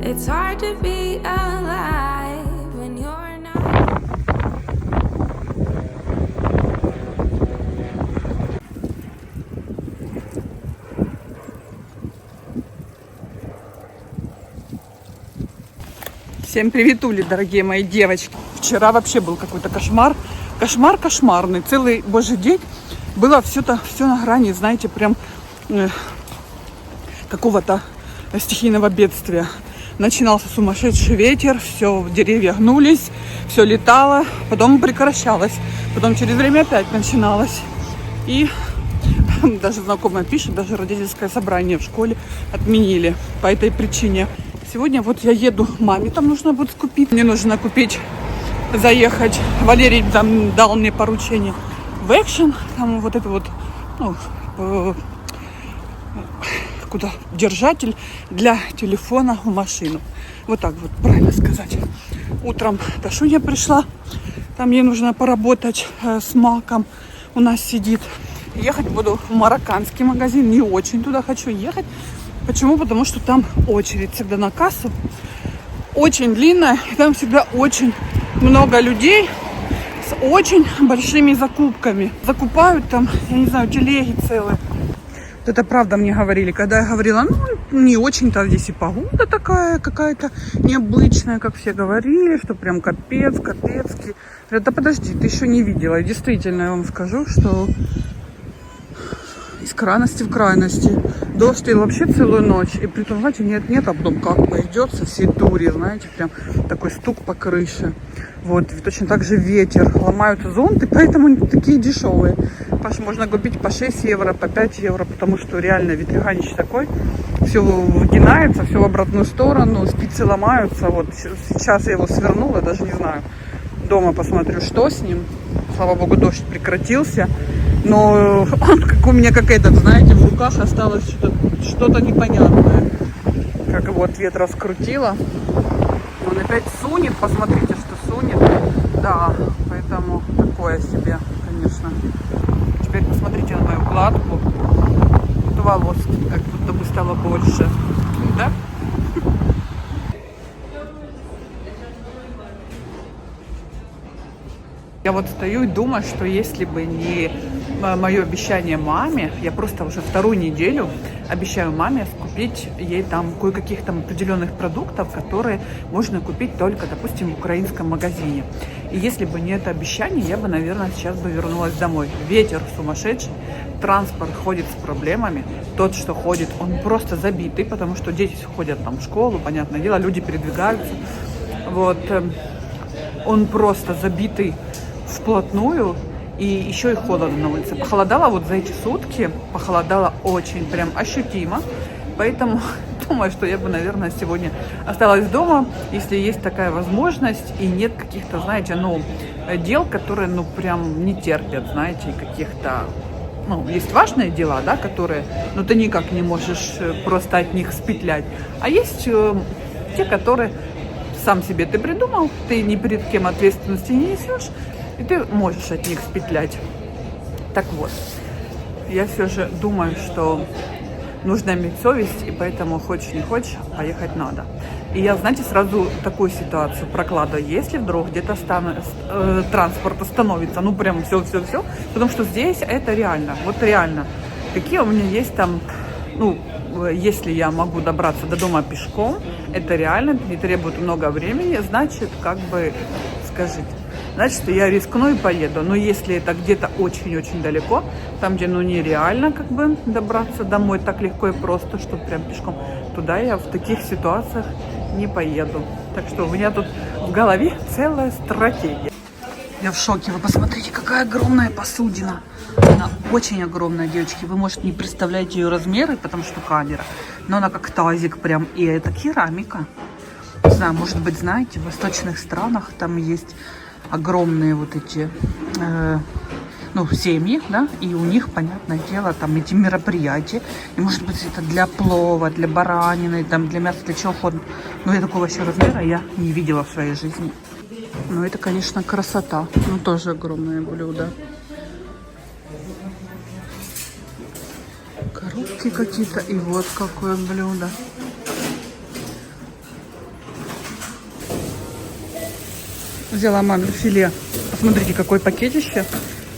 It's hard to be alive when you're not. Всем приветули, дорогие мои девочки. Вчера вообще был какой-то кошмар. Кошмар кошмарный. Целый божий день было все на грани, знаете, прям какого-то стихийного бедствия. Начинался сумасшедший ветер, все, деревья гнулись, все летало, потом прекращалось. Потом через время опять начиналось. И даже знакомая пишет, даже родительское собрание в школе отменили по этой причине. Сегодня вот я еду к маме, там нужно будет купить. Мне нужно купить, заехать. Валерий там дал мне поручение в Экшен. Там вот это вот, ну, куда держатель для телефона в машину. Вот так вот, правильно сказать. Утром Дашуня пришла. Там ей нужно поработать с маком. У нас сидит. Ехать буду в марокканский магазин. Не очень туда хочу ехать. Почему? Потому что там очередь всегда на кассу. Очень длинная. И там всегда очень много людей с очень большими закупками. Закупают там, я не знаю, телеги целые. Это правда мне говорили. Когда я говорила, ну, не очень-то здесь и погода такая какая-то необычная, как все говорили, что прям капец, капецкий. Говорят, да подожди, ты еще не видела. И действительно, я вам скажу, что из крайности в крайности. Дождь и вообще целую ночь. И при том, знаете, нет, а потом как пойдет со всей дури, знаете, прям такой стук по крыше. Вот, и точно так же ветер. Ломаются зонты, поэтому они такие дешевые. Можно купить по 6 евро, по 5 евро, потому что реально ветряганище такой. Все выгинается, все в обратную сторону, спицы ломаются. Вот сейчас я его свернула, даже не знаю. Дома посмотрю, что с ним. Слава богу, дождь прекратился. Но он, как у меня, как этот, знаете, в руках осталось что-то непонятное. Как его от ветра скрутило. Он опять сунет, посмотрите, что сунет. Да, поэтому такое себе, конечно. Теперь посмотрите на мою укладку. Вот волос как будто бы стало больше. Да? Я вот стою и думаю, что если бы не мое обещание маме, я просто уже вторую неделю обещаю маме купить ей там кое-каких там определенных продуктов, которые можно купить только, допустим, в украинском магазине. И если бы не это обещание, я бы, наверное, сейчас бы вернулась домой. Ветер сумасшедший, транспорт ходит с проблемами. Тот, что ходит, он просто забитый, потому что дети ходят там в школу, понятное дело, люди передвигаются. Вот, он просто забитый вплотную, и еще и холодно на улице. Похолодало вот за эти сутки, похолодало очень прям ощутимо, поэтому думаю, что я бы, наверное, сегодня осталась дома, если есть такая возможность и нет каких-то, знаете, ну, дел, которые, ну, прям не терпят, знаете, каких-то, ну, есть важные дела, да, которые, ну, ты никак не можешь просто от них спетлять, а есть те, которые сам себе ты придумал, ты ни перед кем ответственности не несешь, и ты можешь от них спетлять. Так вот, я все же думаю, что нужно иметь совесть, и поэтому хочешь не хочешь, поехать надо. И я, знаете, сразу такую ситуацию прокладываю. Если вдруг где-то транспорт остановится, ну прям все, потому что здесь это реально, вот реально. Какие у меня есть там, ну, если я могу добраться до дома пешком, это реально не требует много времени, значит, как бы, скажите, значит, я рискну и поеду. Но если это где-то очень-очень далеко, там, где, ну, нереально, как бы, добраться домой так легко и просто, что прям пешком, туда я в таких ситуациях не поеду. Так что у меня тут в голове целая стратегия. Я в шоке. Вы посмотрите, какая огромная посудина. Она очень огромная, девочки. Вы, может, не представляете ее размеры, потому что камера. Но она как тазик прям. И это керамика. Не знаю, может быть, знаете, в восточных странах там есть огромные вот эти, ну, семьи, да, и у них, понятное дело, там эти мероприятия, и, может быть, это для плова, для баранины, там, для мяса, для чего угодно. Но я такого вообще размера я не видела в своей жизни. Ну, это, конечно, красота. Ну, тоже огромное блюдо. Коробки какие-то, и вот какое блюдо. Взяла маме филе. Посмотрите, какой пакетище.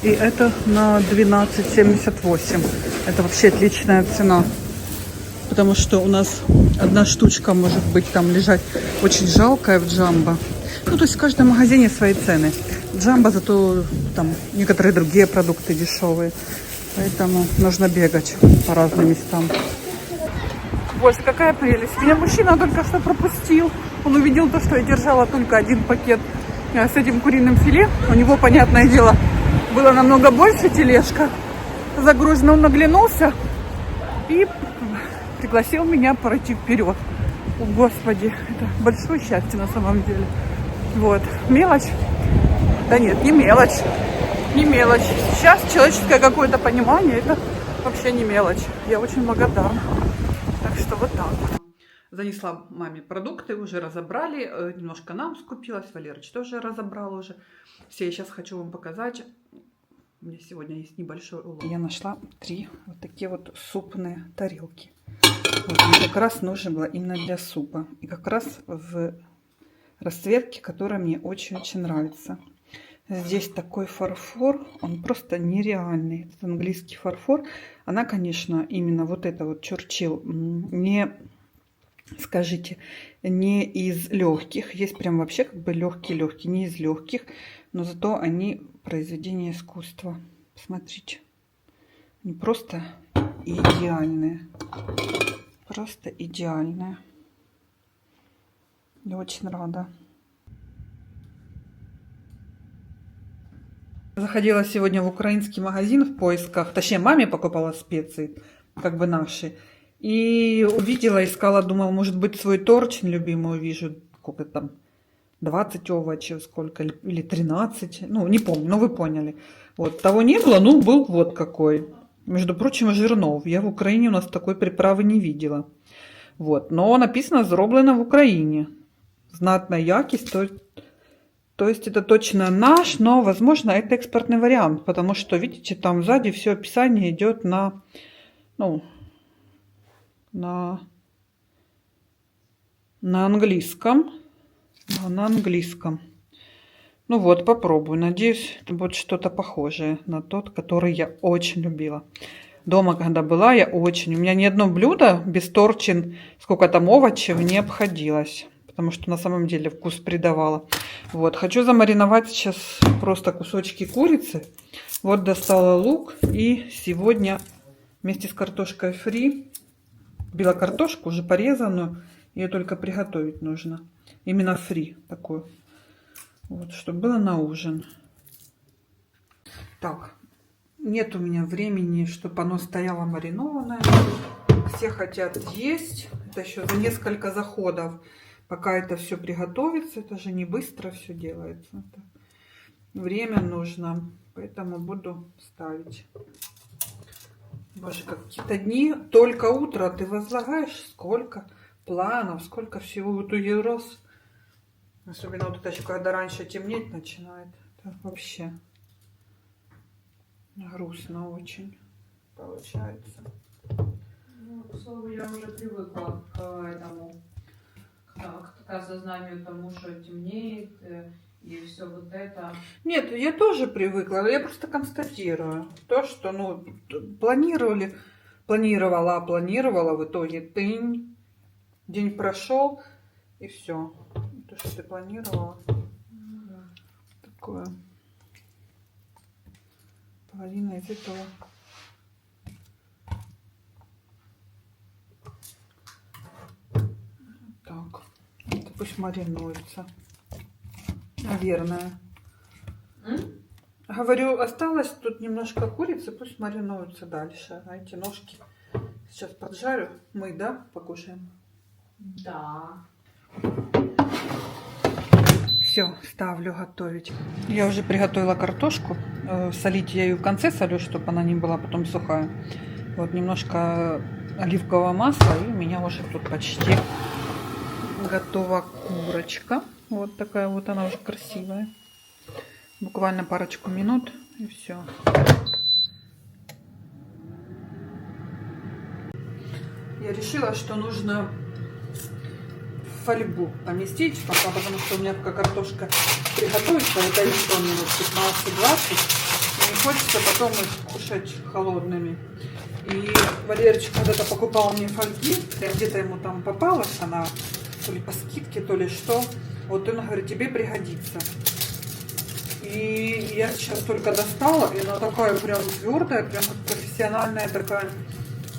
И это на 12,78. Это вообще отличная цена. Потому что у нас одна штучка может быть там лежать очень жалкая в Джамбо. Ну, то есть в каждом магазине свои цены. Джамбо, зато там некоторые другие продукты дешевые. Поэтому нужно бегать по разным местам. Боже, какая прелесть. Меня мужчина только что пропустил. Он увидел то, что я держала только один пакет с этим куриным филе. У него, понятное дело, было намного больше тележка загружена. Он наглянулся и пригласил меня пройти вперед. О, Господи, это большое счастье на самом деле. Вот, мелочь? Да нет, не мелочь. Не мелочь. Сейчас человеческое какое-то понимание, это вообще не мелочь. Я очень благодарна. Так что вот так вот. Занесла маме продукты, уже разобрали. Немножко нам скупилась. Валерыч тоже разобрал уже. Все, я сейчас хочу вам показать. У меня сегодня есть небольшой улов. Я нашла 3 вот такие вот супные тарелки. Вот, мне как раз нужно было именно для супа. И как раз в расцветке, которая мне очень-очень нравится. Здесь такой фарфор, он просто нереальный. Это английский фарфор. Она, конечно, именно вот это вот Churchill, не, скажите, не из легких. Есть прям вообще как бы легкие-легкие, не из легких. Но зато они произведение искусства. Посмотрите. Они просто идеальные. Просто идеальные. Я очень рада. Заходила сегодня в украинский магазин в поисках, точнее маме покупала специи, как бы наши. И увидела, искала, думала, может быть свой торчин любимый увижу, сколько там, 20 овощей, сколько, или 13, ну не помню, но вы поняли. Вот, того не было, ну был вот какой. Между прочим, жирнов. Я в Украине у нас такой приправы не видела. Вот, но написано «Зроблено в Украине». Знатная якость, то есть это точно наш, но, возможно, это экспортный вариант, потому что, видите, там сзади все описание идет на, ну, на английском. На английском. Ну вот, попробую. Надеюсь, это будет что-то похожее на тот, который я очень любила. Дома, когда была, я очень... У меня ни одно блюдо без торчин, сколько там овощей, не обходилось. Потому что на самом деле вкус придавала. Вот, хочу замариновать сейчас просто кусочки курицы. Вот достала лук. И сегодня вместе с картошкой фри купила картошку уже порезанную. Ее только приготовить нужно. Именно фри такую. Вот, чтобы было на ужин. Так, нет у меня времени, чтобы оно стояло маринованное. Все хотят есть. Это еще за несколько заходов. Пока это все приготовится, это же не быстро все делается. Это время нужно, поэтому буду ставить. Боже, какие-то дни, только утро ты возлагаешь, сколько планов, сколько всего вот у роз. Особенно вот это еще, когда раньше темнеть начинает. Это вообще грустно очень получается. Ну, к слову, я уже привыкла к этому. К осознанию тому, что темнеет и все вот это. Нет, я тоже привыкла, я просто констатирую то, что, ну, планировала, в итоге тынь, день прошел и все. То, что ты планировала, такое, половина из этого. Так. Это пусть маринуется. Наверное. Говорю, осталось тут немножко курицы, пусть маринуются дальше. А эти ножки сейчас поджарю. Мы, да, покушаем? Да. Все, ставлю готовить. Я уже приготовила картошку. Солить я ее в конце солю, чтобы она не была потом сухая. Вот немножко оливкового масла, и у меня уже тут почти готова курочка. Вот такая вот она уже красивая. Буквально парочку минут и все. Я решила, что нужно фольгу поместить, пока, потому что у меня пока картошка приготовится, это еще минут 15-20. Не хочется потом их кушать холодными. И Валерчик когда-то покупал мне фольги, где-то ему там попалась она, то ли по скидке, то ли что. Вот он говорит, тебе пригодится. И я сейчас только достала, и она такая прям твердая, прям как профессиональная такая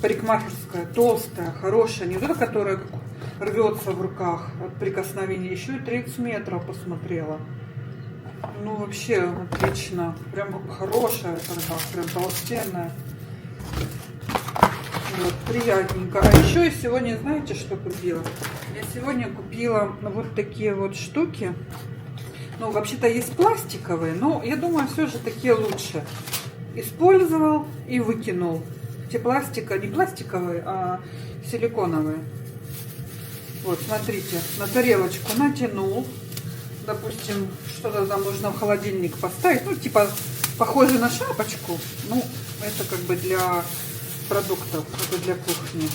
парикмахерская, толстая, хорошая. Не вот эта, которая рвется в руках от прикосновения. Еще и 30 метров посмотрела. Ну, вообще отлично. Прям хорошая фольга, прям толстенная. Вот, приятненько. А еще я сегодня, знаете, что купила? Я сегодня купила вот такие вот штуки. Ну, вообще-то есть пластиковые, но я думаю, все же такие лучше. Использовал и выкинул. Те пластика, не пластиковые, а силиконовые. Вот, смотрите, на тарелочку натянул. Допустим, что-то там нужно в холодильник поставить. Ну, типа, похоже на шапочку. Ну, это как бы для продуктов, это для кухни.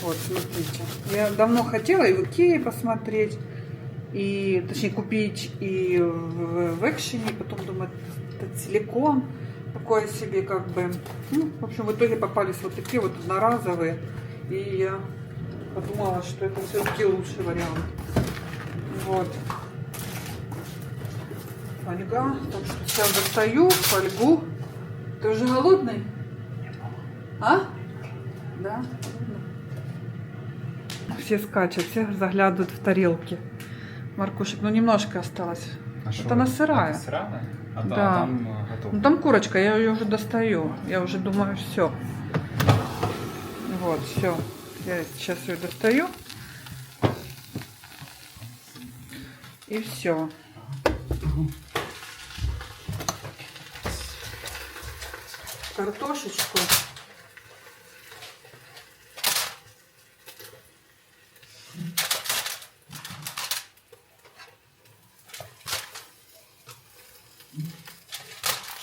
Вот, смотрите. Я давно хотела и в Икее посмотреть, и, точнее, купить и в Экшене, потом думаю, этот силикон такой себе как бы. Ну, в общем, в итоге попались вот такие вот одноразовые, и я подумала, что это все-таки лучший вариант. Вот. Фольга. Так что сейчас достаю фольгу. Ты уже голодный? А? Да? Все скачут, все заглядывают в тарелки. Маркушек, ну немножко осталось. А Вот она сырая. Это сырая? А Да. там готова. Ну там курочка, я ее уже достаю. Я уже думаю, все. Вот, все. Я сейчас ее достаю. И все. Картошечку.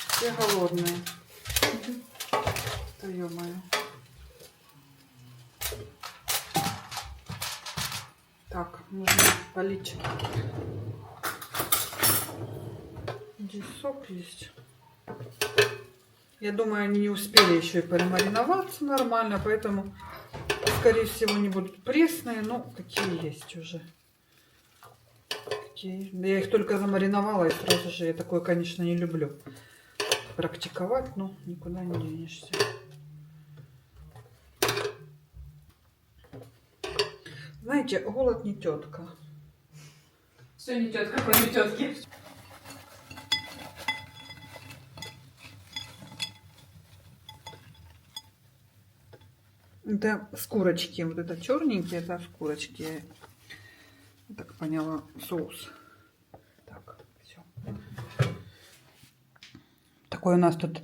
Все голодные. Да ё-моё. Так, нужно полить. Здесь сок есть. Я думаю, они не успели еще и перемариноваться нормально, поэтому, скорее всего, они будут пресные, но какие есть уже. Какие. Я их только замариновала и сразу же, я такое, конечно, не люблю практиковать, но никуда не денешься. Знаете, голод не тетка. Все не тетка, кроме тетки. Это с курочки, вот это черненькие, это с курочки. Я так поняла, соус. Так, все. Такой у нас тут